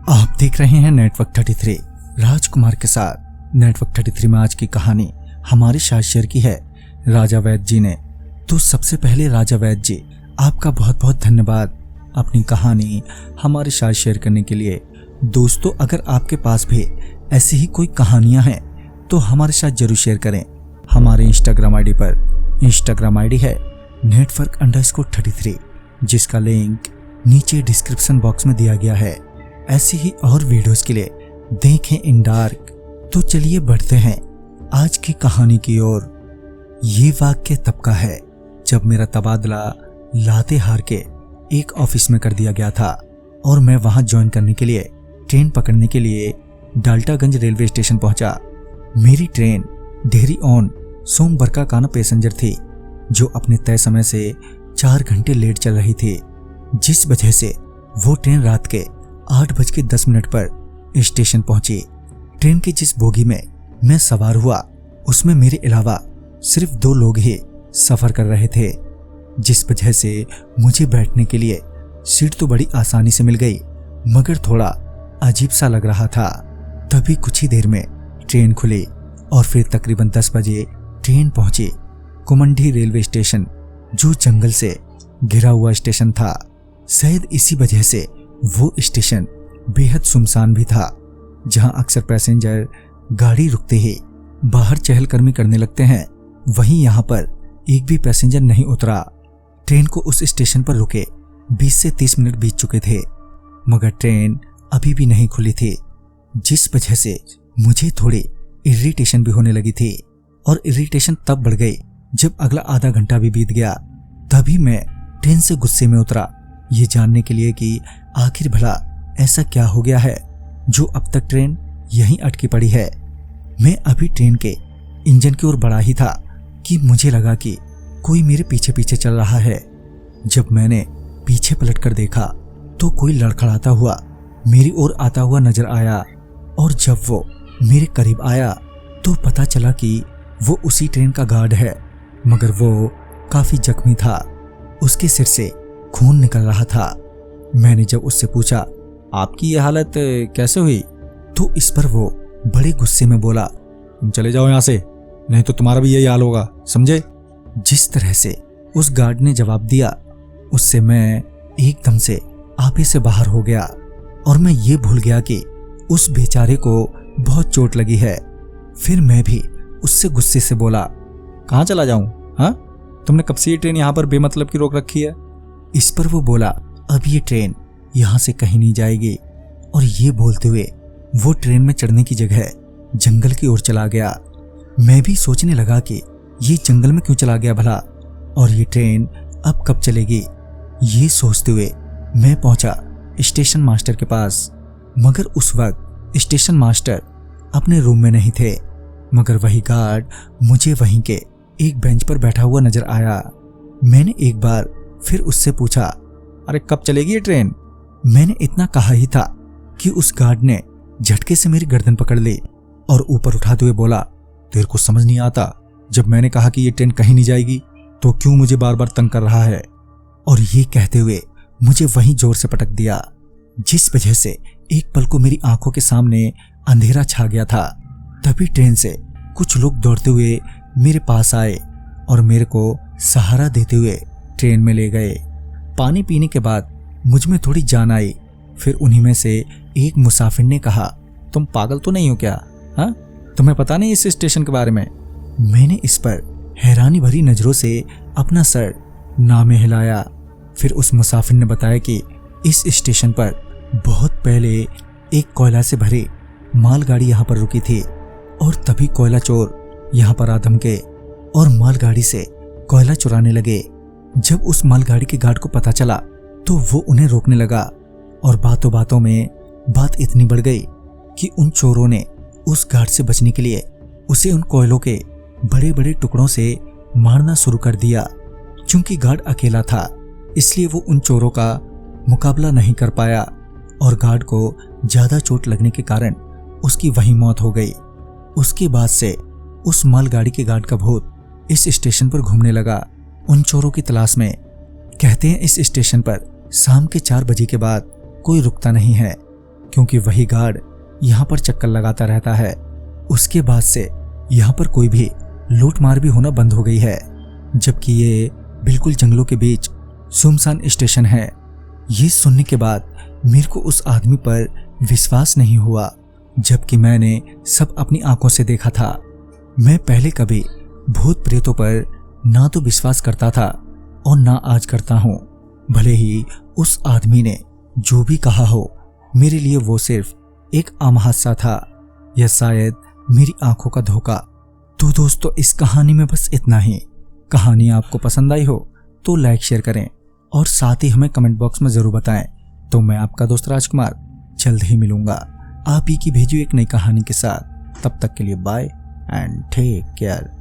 आप देख रहे हैं नेटवर्क 33 राजकुमार के साथ। नेटवर्क 33 में आज की कहानी हमारे साथ शेयर की है राजा वैद्य जी ने। तो सबसे पहले राजा वैद्य जी, आपका बहुत बहुत धन्यवाद अपनी कहानी हमारे साथ शेयर करने के लिए। दोस्तों, अगर आपके पास भी ऐसी ही कोई कहानियां हैं तो हमारे साथ जरूर शेयर करें। हमारे इंस्टाग्राम आईडी पर, इंस्टाग्राम आईडी है network_33, जिसका लिंक नीचे डिस्क्रिप्शन बॉक्स में दिया गया है। ऐसी ही और वीडियोस के लिए देखें इन डार्क। तो चलिए बढ़ते हैं आज की कहानी की ओर। ये वाक्य तब का है जब मेरा तबादला लातेहार के एक ऑफिस में कर दिया गया था और मैं वहां ज्वाइन करने के लिए ट्रेन पकड़ने के लिए डाल्टागंज रेलवे स्टेशन पहुंचा। मेरी ट्रेन डेहरी ऑन सोमबरका काना पैसेंजर थी, जो अपने तय समय से 4 घंटे लेट चल रही थी, जिस वजह से वो ट्रेन रात के 8:10 पर स्टेशन पहुंची। ट्रेन की जिस बोगी में मैं सवार हुआ उसमें मेरे अलावा सिर्फ 2 लोग ही सफर कर रहे थे, जिस वजह से मुझे बैठने के लिए सीट तो बड़ी आसानी से मिल गई, मगर थोड़ा अजीब सा लग रहा था। तभी कुछ ही देर में ट्रेन खुली और फिर तकरीबन 10 बजे ट्रेन पहुंची कुमंडी रेलवे स्टेशन, जो जंगल से घिरा हुआ स्टेशन था। शायद इसी वजह से वो स्टेशन बेहद सुनसान भी था, जहां अक्सर पैसेंजर गाड़ी रुकते ही बाहर चहलकदमी करने लगते हैं। वहीं यहां पर एक भी पैसेंजर नहीं उतरा। ट्रेन को उस स्टेशन पर रुके 20 से 30 मिनट बीत चुके थे, मगर ट्रेन अभी भी नहीं खुली थी, जिस वजह से मुझे थोड़ी इरिटेशन भी होने लगी थी। और इरिटेशन तब बढ़ गई जब अगला आधा घंटा भी बीत गया। तभी मैं ट्रेन से गुस्से में उतरा, ये जानने के लिए कि आखिर भला ऐसा क्या हो गया है जो अब तक ट्रेन यहीं अटकी पड़ी है। मैं अभी ट्रेन के इंजन की ओर बढ़ा ही था कि मुझे लगा कि कोई मेरे पीछे पीछे चल रहा है। जब मैंने पीछे पलटकर देखा तो कोई लड़खड़ाता हुआ मेरी ओर आता हुआ नजर आया, और जब वो मेरे करीब आया तो पता चला कि वो उसी ट्रेन का गार्ड है, मगर वो काफी जख्मी था। उसके सिर से खून निकल रहा था। मैंने जब उससे पूछा, आपकी ये हालत कैसे हुई, तो इस पर वो बड़े गुस्से में बोला, तुम चले जाओ यहाँ से, नहीं तो तुम्हारा भी यही हाल होगा, समझे। जिस तरह से उस गार्ड ने जवाब दिया, उससे मैं एकदम से आपे से बाहर हो गया और मैं ये भूल गया कि उस बेचारे को बहुत चोट लगी है। फिर मैं भी उससे गुस्से से बोला, कहाँ चला जाऊं, हाँ, तुमने कब से ये ट्रेन यहाँ पर बेमतलब की रोक रखी है। इस पर वो बोला, अब ये ट्रेन यहाँ से कहीं नहीं जाएगी। और ये बोलते हुए वो ट्रेन में चढ़ने की जगह जंगल की ओर चला गया। मैं भी सोचने लगा कि ये जंगल में क्यों चला गया भला, और ये ट्रेन अब कब चलेगी। ये सोचते हुए मैं पहुंचा स्टेशन मास्टर के पास, मगर उस वक्त स्टेशन मास्टर अपने रूम में नहीं थे, मगर वही गार्ड मुझे वहीं के एक बेंच पर बैठा हुआ नजर आया। मैंने एक बार फिर उससे पूछा, अरे कब चलेगी ये ट्रेन। मैंने इतना कहा ही था कि उस गार्ड ने झटके से मेरी गर्दन पकड़ ली और ऊपर उठाते हुए बोला, तेरे को समझ नहीं आता, जब मैंने कहा कि ये ट्रेन कहीं नहीं जाएगी तो क्यों मुझे बार बार तंग कर रहा है। और ये कहते हुए मुझे वहीं जोर से पटक दिया, जिस वजह से एक पल को मेरी आंखों के सामने अंधेरा छा गया था। तभी ट्रेन से कुछ लोग दौड़ते हुए मेरे पास आए और मेरे को सहारा देते हुए ट्रेन में ले गए। पानी पीने के बाद मुझ में थोड़ी जान आई। फिर उन्हीं में से एक मुसाफिर ने कहा, तुम पागल तो नहीं हो क्या, हाँ, तुम्हें पता नहीं इस स्टेशन के बारे में। मैंने इस पर हैरानी भरी नजरों से अपना सर ना में हिलाया। फिर उस मुसाफिर ने बताया कि इस स्टेशन पर बहुत पहले एक कोयला से भरी मालगाड़ी यहाँ पर रुकी थी, और तभी कोयला चोर यहाँ पर आ धमके और मालगाड़ी से कोयला चुराने लगे। जब उस मालगाड़ी के गार्ड को पता चला तो वो उन्हें रोकने लगा, और बातों बातों में बात इतनी बढ़ गई कि उन चोरों ने उस गार्ड से बचने के लिए उसे उन कोयलों के बड़े बड़े टुकड़ों से मारना शुरू कर दिया। चूंकि गार्ड अकेला था, इसलिए वो उन चोरों का मुकाबला नहीं कर पाया, और गार्ड को ज्यादा चोट लगने के कारण उसकी वहीं मौत हो गई। उसके बाद से उस मालगाड़ी के गार्ड का भूत इस स्टेशन पर घूमने लगा, उन चोरों की तलाश में। कहते हैं इस स्टेशन पर शाम के 4 बजे के बाद कोई रुकता नहीं है, क्योंकि वही गार्ड यहाँ पर चक्कर लगाता रहता है। उसके बाद से यहाँ पर कोई भी लूट मार भी होना बंद हो गई है, जबकि ये बिल्कुल जंगलों के बीच सुनसान स्टेशन है। ये सुनने के बाद मेरे को उस आदमी पर विश्वास नहीं हुआ, जबकि मैंने सब अपनी आंखों से देखा था। मैं पहले कभी भूत प्रेतों पर ना तो विश्वास करता था और ना आज करता हूँ। भले ही उस आदमी ने जो भी कहा हो, मेरे लिए वो सिर्फ एक आम हादसा था या शायद मेरी आंखों का धोखा। तो दोस्तों, इस कहानी में बस इतना ही। कहानी आपको पसंद आई हो तो लाइक शेयर करें और साथ ही हमें कमेंट बॉक्स में जरूर बताएं। तो मैं आपका दोस्त राजकुमार जल्द ही मिलूंगा आप ही की भेजी एक नई कहानी के साथ। तब तक के लिए बाय एंड टेक केयर।